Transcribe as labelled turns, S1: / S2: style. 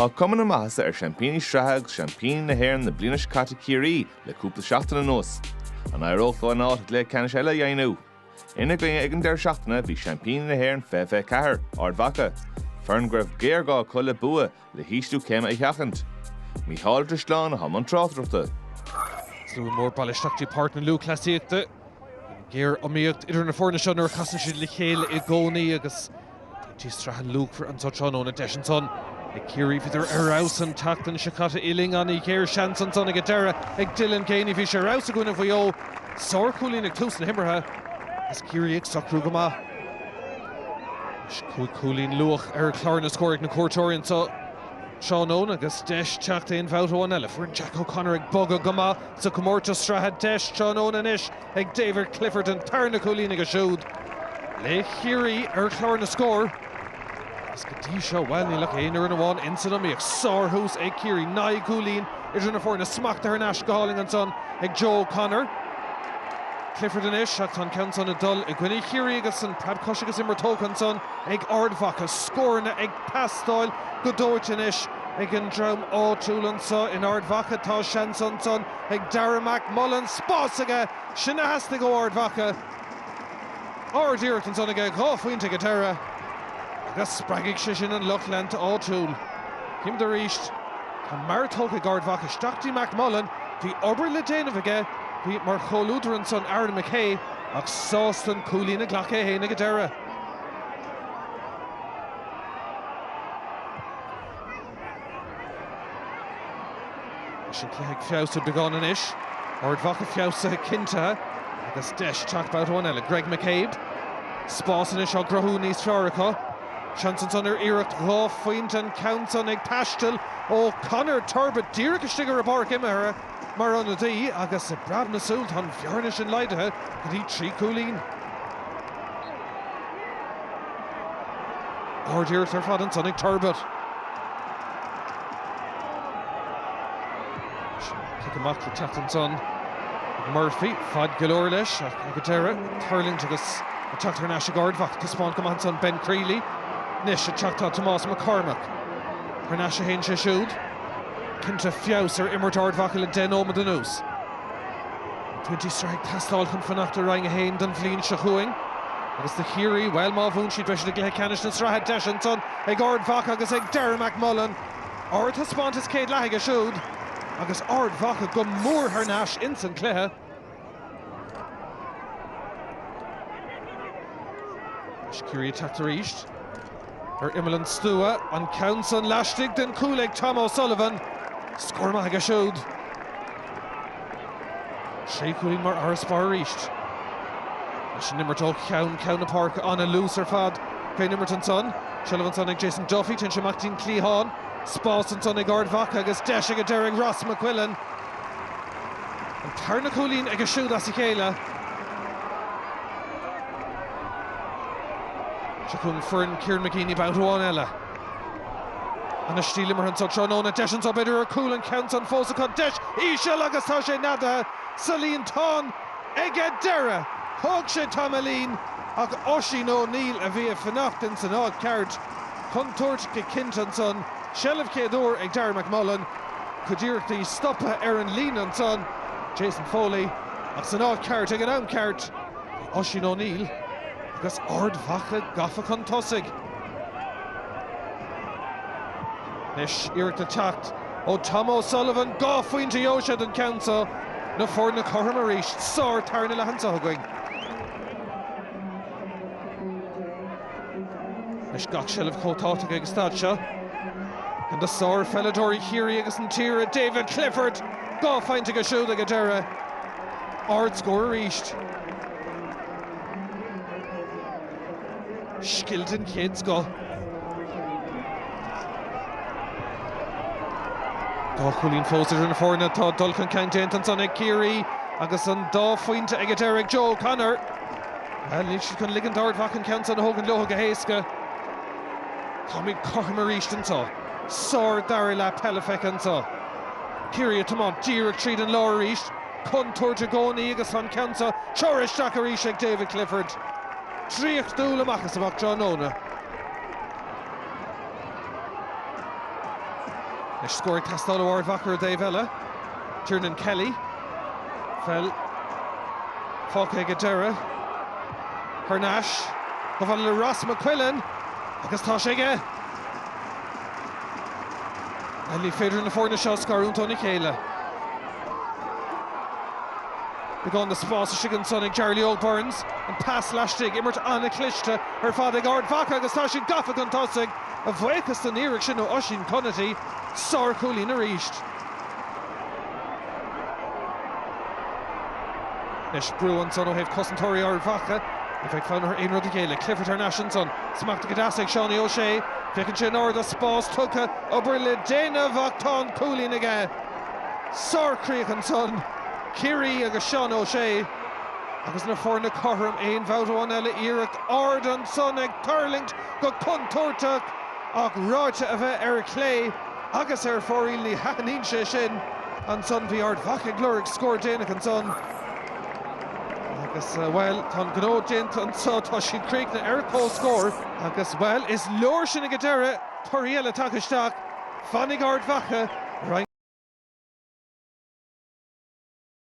S1: Tá cumann maithe ar Champíní Sraith Champíní na hÉireann na bliain cata Ciarraí le cúpla seachtaina nós. An aireochtá náit le ceannis eile dhéanú. Ina gcuine ag an deir seachtaina bhí Champíní na hÉireann feithfeith cethir, Ard Mhacha. Fearn greibh géargá chuile bua le hístú céime a cheachant. Mícheál Drisláán a Haman Tráthreachta.
S2: Slú mór ballisteachtaí páirt na lú clasíochta. Géar amíocht idir na fórna seán ar chasan siad le chéile i gcónaí agus tí strath lúg for an táseán óna deis son. Ag Kerry fidir arás an tatan se cata iling an I céir sean son ag deire ag Dylan Céine bhí sé arás a gúna bhío sár cúlín ag tlús na himmartha as Kerry ag sacrú go maith. Cúlín luach ar chláir na scóraigh na cuairteoiríonn sa Seán Owen agus deis teachta in bhát óin eile fuair Jack O'Connor ag bogad go maith sa comórta strathe deis Seán Owen inis ag David Clifford an tarna cúlín ag a siúd. Le Ciarraí ar chláir na scór. Is go dtí seo bhil ní le éonar an bháin insan amíoch sárthús ag Ciarraí naí cúlín idir na fórna smachta ar neis go háling an son ag Joe O'Connor. Clifford in ish, ach tan count son a dull ag Gwynny Ciarraí agus an Prab agus immer tócan son ag Ard Mhacha scórna ag pastáil go dóit in ish ag an drom á trúlan sa in Ard Mhacha tá sean son ag Darragh Mullen spás aige sinna hasna go Ard Mhacha. Ard Iirtan son ag Buaicphointí go deire agus spraigigh sé sin an luchlan á trúl. Cim de ríist tá mar tóg ag Ard Mhacha Stachtaí Mac Mullen bhí obair le déanamh aige bhí mar choulúdar an son Ard Mhacha ach sástan cúlín na ghlacha héna go deire. Sin cléigh fiása beagán in ish. Ard Mhacha fiása cinnte agus deis teach bát óin eile Greg McCabe. Spás in ish á grothú níos fearracha. Seansan son ar iirecht Buaicphointí an count son ag taistil ó Conor Turbot díreach stigar a barc imime mar an dí agus a brab na súl tan fiarna sin leidethe go dtí trí cúlín. Ard Iirth ar fad an son ag Turbot. Kick amach le teachtan son Murphy fad golóir leis ag go deire Turling agus a teachtar neis ag Ard Mhacha taspáin go son Ben Creeley. Nis a teachtá Tomás McCormack. Ar neis a héin sé siúd. Cinnte fiás ar immert Ard Mhacha le den óma den nús. 20 strike tastáil chun fanachta rang a héin den bhlín se chuing. Agus the Ciarraí well má bhún siad breis le gluthe canis na strathe deis an son ag Ard Mhacha agus ag Darragh Mullen. Ard taspáint is céad leithe a siúd. Agus Ard Mhacha go mór ar neis in san cluiche. Ciarraí teachta ríist. Ar Imlan Stua an count son leistigh den cúlaigh Tom O'Sullivan. Scór maith a siúd. Sé cúlín mar ar spar ríist. Leis an nimmertó ceann na parc an a lús ar fad Cé Nimmerton son. Sullivan son ag Jason Duffy tin seachtaín Cleahan. Spás an son ag Ard Mhacha agus deis ag a Derek Ross McQuillan. An tarna cúlín ag a siúd as i chéile. Chun Fern Kieran McGeaney bát óin eile. An a stíle mar an so Seán Owen deis an so beidir ar cúil an count an fósa chu deis ísisiil agus tá sé nada Salín Tán ag a deire thug sé Tamalín ach Oisín O'Neill a bhí a fanacht in san ád ceart chun tuairt go cint an son Shellah céadúr ag Darragh Mullen go dtíreachtaí stoppa ar an lín an son Jason Foley ach san ád ceart ag an am ceart Oisín O'Neill agus Ard Mhacha gafa chun tosig. Nis iireachta teacht ó Tom O'Sullivan Buaicphointí óisiad an countsa na fór na chorm a ríist sár tarna le hansa thugaing. Nis gach Shellah chótáta ag stad seo. An de sár felladóirí Ciarraí agus an tíre David Clifford Buaicphointí go siúd ag a deire. Ard scór a ríist. Skilton kids go. Cúlín fósa na fórna tá dulcan caintéint an son ag Ciarraí agus an Buaicphointí ag a deire Joe O'Connor. Ní si chun ligand Ard Mhacha an count an hógan loha go héasca. Tá mí chorm a ríist an tá. Sár dair le pelafeic an tá. Ciarraí a tamán díreach tríd an lá ríist. Chun tuairte gcónaí agus an countsa teoristeach a ríist ag David Clifford. Tríocht dúil amachchas amach John Ona. Leis scoring Castello Ard Mhacha Dave Ella. Tiernan Kelly. Fell. Fáca Gadera. Hernash. Govan le Ross McQuillan. Agus tá sé Ellie féidir na fórna seo scarún Tony Chéile. Began the spás a sigan son ag Ciarraí Old Burns and pass lastig immert anna cliste fad ag Ard Mhacha agus tá sin gafa gan tosig a bhuichas den íric sin ó Oisín Connatí sár cúlí na ríist. Nes brúan son ó heh cosantóirí Ard Mhacha if ag fan her ein rud chéile Clifford Hernash son smacht go dasig Seánie O'Shea fecinn sin ard a spás tucha obair le déanamh bhachtán cúlí aige sár críoch son Kerry agus Seán O'Shea agus na fórna chorm ein bhótáin eile iirecht Ard an son ag tarlingt go contúirteach ach ráite a bheith ar clé agus ar fóríl ní hanín sé sin an son bhí Ard Mhacha glóric scór déanaach an son agus well tá gnó déint an so tá sin críoch na ar có scór agus well is leor sin a Gadera tuaí eile takeisteach fannig Ard Mhacha